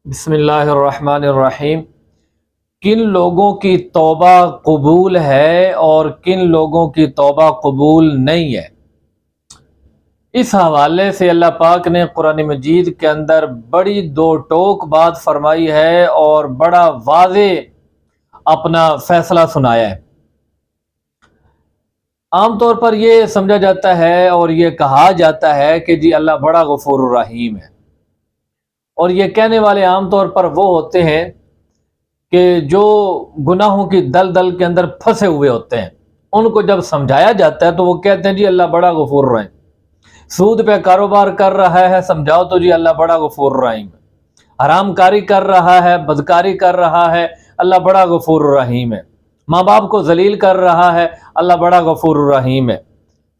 بسم اللہ الرحمن الرحیم۔ کن لوگوں کی توبہ قبول ہے اور کن لوگوں کی توبہ قبول نہیں ہے، اس حوالے سے اللہ پاک نے قرآن مجید کے اندر بڑی دو ٹوک بات فرمائی ہے اور بڑا واضح اپنا فیصلہ سنایا ہے۔ عام طور پر یہ سمجھا جاتا ہے اور یہ کہا جاتا ہے کہ جی اللہ بڑا غفور الرحیم ہے، اور یہ کہنے والے عام طور پر وہ ہوتے ہیں کہ جو گناہوں کی دلدل کے اندر پھنسے ہوئے ہوتے ہیں۔ ان کو جب سمجھایا جاتا ہے تو وہ کہتے ہیں جی اللہ بڑا غفور رحیم۔ سود پہ کاروبار کر رہا ہے، سمجھاؤ تو جی اللہ بڑا غفور رحیم ہے۔ حرام کاری کر رہا ہے، بدکاری کر رہا ہے، اللہ بڑا غفور رحیم ہے۔ ماں باپ کو ذلیل کر رہا ہے، اللہ بڑا غفور رحیم ہے۔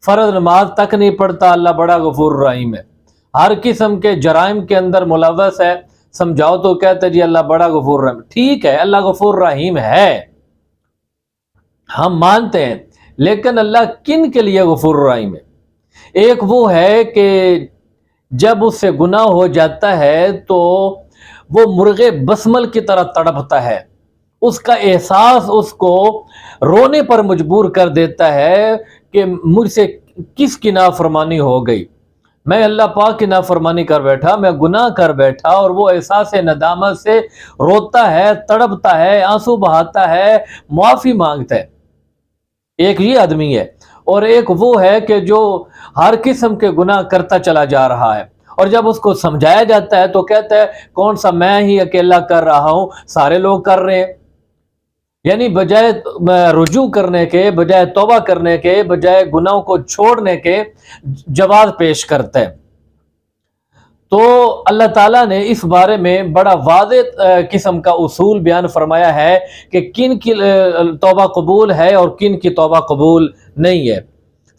فرض نماز تک نہیں پڑھتا، اللہ بڑا غفور رحیم ہے۔ ہر قسم کے جرائم کے اندر ملوث ہے، سمجھاؤ تو کہتے جی اللہ بڑا غفور رحیم۔ ٹھیک ہے، اللہ غفور رحیم ہے، ہم مانتے ہیں، لیکن اللہ کن کے لیے غفور رحیم ہے؟ ایک وہ ہے کہ جب اس سے گناہ ہو جاتا ہے تو وہ مرغے بسمل کی طرح تڑپتا ہے، اس کا احساس اس کو رونے پر مجبور کر دیتا ہے کہ مجھ سے کس کی نافرمانی ہو گئی، میں اللہ پاک کی نافرمانی کر بیٹھا، میں گناہ کر بیٹھا، اور وہ احساس ندامت سے روتا ہے، تڑپتا ہے، آنسو بہاتا ہے، معافی مانگتا ہے۔ ایک یہ آدمی ہے، اور ایک وہ ہے کہ جو ہر قسم کے گناہ کرتا چلا جا رہا ہے، اور جب اس کو سمجھایا جاتا ہے تو کہتا ہے کون سا میں ہی اکیلا کر رہا ہوں، سارے لوگ کر رہے ہیں۔ یعنی بجائے رجوع کرنے کے، بجائے توبہ کرنے کے، بجائے گناہوں کو چھوڑنے کے جواز پیش کرتا ہے۔ تو اللہ تعالیٰ نے اس بارے میں بڑا واضح قسم کا اصول بیان فرمایا ہے کہ کن کی توبہ قبول ہے اور کن کی توبہ قبول نہیں ہے۔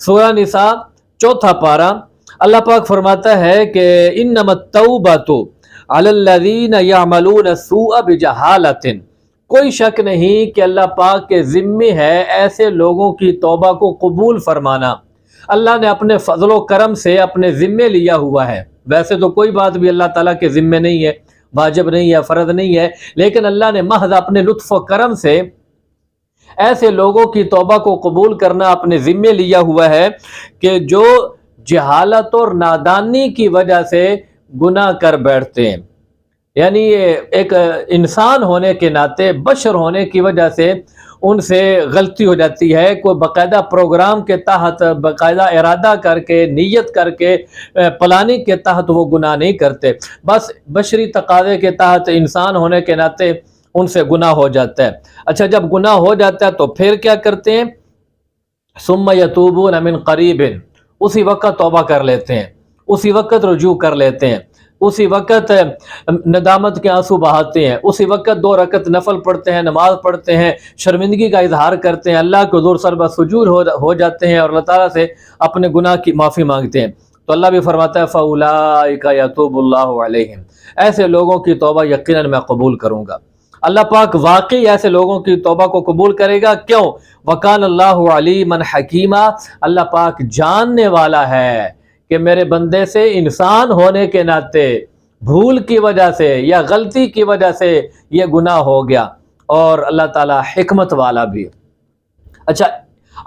سورہ نساء 4 پارہ اللہ پاک فرماتا ہے کہ انما التوبۃ علی الذین یعملون السوء بجہالۃ، کوئی شک نہیں کہ اللہ پاک کے ذمہ ہے ایسے لوگوں کی توبہ کو قبول فرمانا۔ اللہ نے اپنے فضل و کرم سے اپنے ذمے لیا ہوا ہے۔ ویسے تو کوئی بات بھی اللہ تعالیٰ کے ذمے نہیں ہے، واجب نہیں ہے، فرض نہیں ہے، لیکن اللہ نے محض اپنے لطف و کرم سے ایسے لوگوں کی توبہ کو قبول کرنا اپنے ذمے لیا ہوا ہے کہ جو جہالت اور نادانی کی وجہ سے گناہ کر بیٹھتے ہیں۔ یعنی ایک انسان ہونے کے ناطے، بشر ہونے کی وجہ سے ان سے غلطی ہو جاتی ہے، کوئی باقاعدہ پروگرام کے تحت، باقاعدہ ارادہ کر کے، نیت کر کے، پلاننگ کے تحت وہ گناہ نہیں کرتے، بس بشری تقاضے کے تحت انسان ہونے کے ناطے ان سے گناہ ہو جاتا ہے۔ اچھا، جب گناہ ہو جاتا ہے تو پھر کیا کرتے ہیں؟ ثم یتوبون من قریب، اسی وقت توبہ کر لیتے ہیں، اسی وقت رجوع کر لیتے ہیں، اسی وقت ندامت کے آنسو بہاتے ہیں، اسی وقت 2 رکعت نفل پڑھتے ہیں، نماز پڑھتے ہیں، شرمندگی کا اظہار کرتے ہیں، اللہ کے حضور سر بسجود ہو جاتے ہیں اور اللہ تعالیٰ سے اپنے گناہ کی معافی مانگتے ہیں۔ تو اللہ بھی فرماتا ہے فَأُولَٰئِكَ يَتُوبُ اللَّهُ عَلَيْهِمْ، ایسے لوگوں کی توبہ یقیناً میں قبول کروں گا۔ اللہ پاک واقعی ایسے لوگوں کی توبہ کو قبول کرے گا، کیوں؟ وَكَانَ اللَّهُ عَلِيمًا حَكِيمًا، اللہ پاک جاننے والا ہے کہ میرے بندے سے انسان ہونے کے ناطے بھول کی وجہ سے یا غلطی کی وجہ سے یہ گناہ ہو گیا، اور اللہ تعالیٰ حکمت والا بھی۔ اچھا،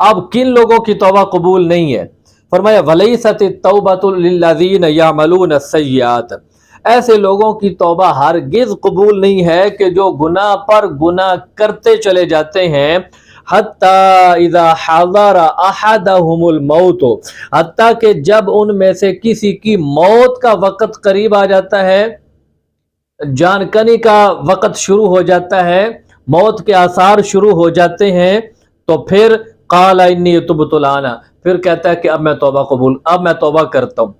اب کن لوگوں کی توبہ قبول نہیں ہے؟ فرمایا وَلَيْسَتِ التَّوْبَةُ لِلَّذِينَ يَعْمَلُونَ السَّيِّئَاتِ، ایسے لوگوں کی توبہ ہرگز قبول نہیں ہے کہ جو گناہ پر گناہ کرتے چلے جاتے ہیں، حتیٰ اذا حضر احدہم الموت، حتیٰ کہ جب ان میں سے کسی کی موت کا وقت قریب آ جاتا ہے، جان کنی کا وقت شروع ہو جاتا ہے، موت کے آثار شروع ہو جاتے ہیں، تو پھر قال انی تبت الآن، پھر کہتا ہے کہ اب میں توبہ کرتا ہوں،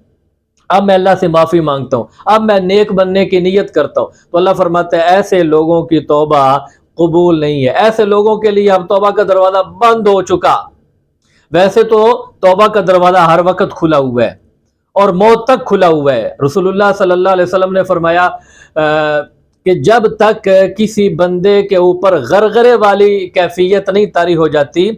اب میں اللہ سے معافی مانگتا ہوں، اب میں نیک بننے کی نیت کرتا ہوں۔ تو اللہ فرماتا ہے ایسے لوگوں کی توبہ قبول نہیں ہے، ایسے لوگوں کے لیے اب توبہ کا دروازہ بند ہو چکا۔ ویسے تو توبہ کا دروازہ ہر وقت کھلا ہوا ہے اور موت تک کھلا ہوا ہے۔ رسول اللہ صلی اللہ علیہ وسلم نے فرمایا کہ جب تک کسی بندے کے اوپر غرغرے والی کیفیت نہیں طاری ہو جاتی،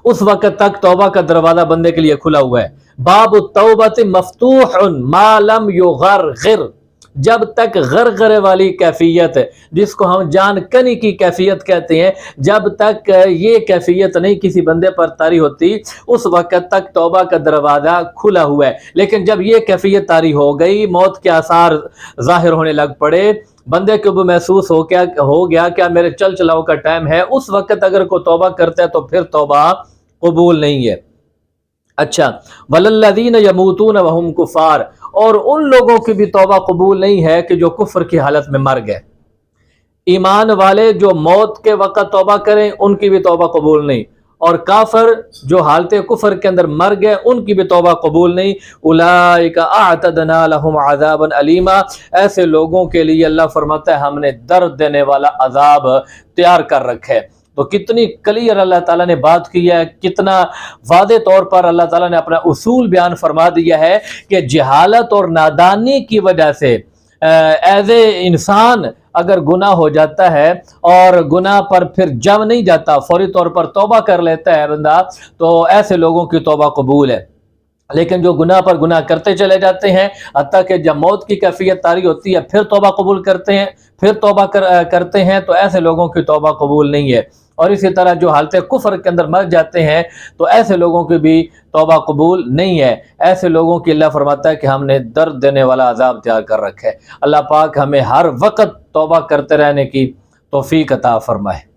اس وقت تک توبہ کا دروازہ بندے کے لیے کھلا ہوا ہے۔ باب التوبۃ مفتوح ما لم یغرغر، جب تک غرغرے والی کیفیت جس کو ہم جان کنی کی کیفیت کہتے ہیں، جب تک یہ کیفیت نہیں کسی بندے پر طاری ہوتی اس وقت تک توبہ کا دروازہ کھلا ہوا ہے۔ لیکن جب یہ کیفیت طاری ہو گئی، موت کے آثار ظاہر ہونے لگ پڑے، بندے کو بھی محسوس ہو گیا کہ میرے چل چلاؤ کا ٹائم ہے، اس وقت اگر کوئی توبہ کرتا ہے تو پھر توبہ قبول نہیں ہے۔ اچھا، وَلَلَّذِينَ يَمُوتُونَ وَهُمْ کفار، اور ان لوگوں کی بھی توبہ قبول نہیں ہے کہ جو کفر کی حالت میں مر گئے۔ ایمان والے جو موت کے وقت توبہ کریں ان کی بھی توبہ قبول نہیں، اور کافر جو حالت کفر کے اندر مر گئے ان کی بھی توبہ قبول نہیں۔ اولئک اعتدنا لهم عذابا الیما، ایسے لوگوں کے لیے اللہ فرماتا ہے ہم نے درد دینے والا عذاب تیار کر رکھا ہے۔ تو کتنی کلیئر اللہ تعالیٰ نے بات کی ہے، کتنا واضح طور پر اللہ تعالیٰ نے اپنا اصول بیان فرما دیا ہے کہ جہالت اور نادانی کی وجہ سے ایز اے انسان اگر گناہ ہو جاتا ہے اور گناہ پر پھر جم نہیں جاتا، فوری طور پر توبہ کر لیتا ہے بندہ، تو ایسے لوگوں کی توبہ قبول ہے۔ لیکن جو گناہ پر گناہ کرتے چلے جاتے ہیں حتیٰ کہ جب موت کی کیفیت طاری ہوتی ہے پھر توبہ قبول کرتے ہیں، پھر توبہ کرتے ہیں، تو ایسے لوگوں کی توبہ قبول نہیں ہے۔ اور اسی طرح جو حالت کفر کے اندر مر جاتے ہیں تو ایسے لوگوں کی بھی توبہ قبول نہیں ہے۔ ایسے لوگوں کی اللہ فرماتا ہے کہ ہم نے درد دینے والا عذاب تیار کر رکھا ہے۔ اللہ پاک ہمیں ہر وقت توبہ کرتے رہنے کی توفیق عطا فرمائے۔